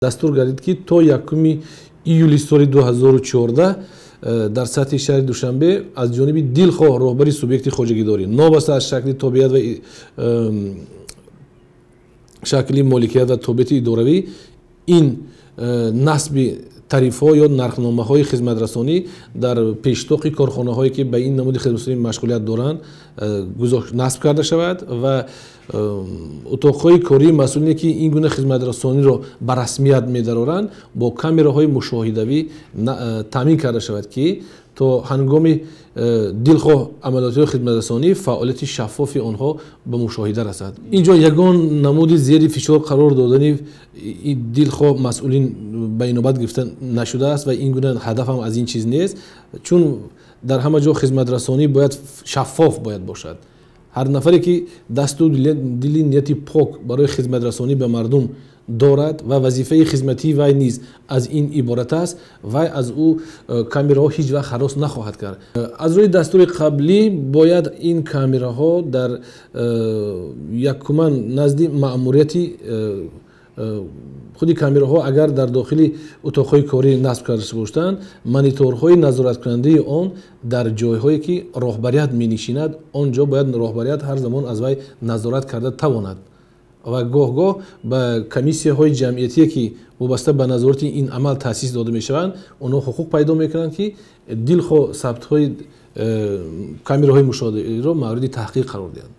дастур гардид ки то 1 июли соли 2014 дар сатҳи шаҳри Душанбе аз ҷониби Дилхоҳ роҳбари субъекти хоҷагидорӣ нобаста аз шакли тобиат ва шакли моликият ва тобиати идоравӣ ин насби тарифҳо ё нархномаҳои хизматрасонӣ дар пештоқи корхонаҳое ки ба ин намуди хизматрасонӣ машғулият доранд насб карда шавад ва утоқҳои кории масъулине ки ин гуна хизматрасониро ба расмият медароранд бо камераҳои мушоҳидавӣ таъмин карда шавад ки то ҳангоми Дилхоҳ амалиёти хизматрасонӣ фаъолияти шаффофи онҳо ба мушоҳида расад. Инҷо ягон намуди зери фишор қарор додани Дилхоҳ масъулин ба инобат гирифта нашудааст ва ин гуна ҳадафам аз ин чиз нест, чун дар ҳама ҷо хизматрасонӣ бояд шаффоф бояд бошад. ҳар нафаре ки дасту дили нияти пок барои хизматрасонӣ ба мардум дорад ва вазифаи хизматии вай низ аз ин иборат аст, вай аз ӯ камераҳо ҳеҷ вақт ҳарос нахоҳад кард. Аз рӯи дастури қаблӣ бояд ин камераҳо дар якуман назди маъмурияти худи камераҳо агар дар дохили утоқҳои корӣ насб карда бошанд, мониторҳои назораткунандаи он дар ҷойҳое ки роҳбарият менишинад, он ҷо бояд роҳбарият ҳар замон аз вай назорат карда тавонад ва гоҳ-гоҳ ба комиссияҳои ҷамъиятие ки вобаста ба назорати ин амал таъсис дода мешаванд, онҳо ҳуқуқ пайдо мекунанд ки Дилхоҳ сабтҳои камераҳои мушоҳидаиро мавриди таҳқиқ қарор диҳанд.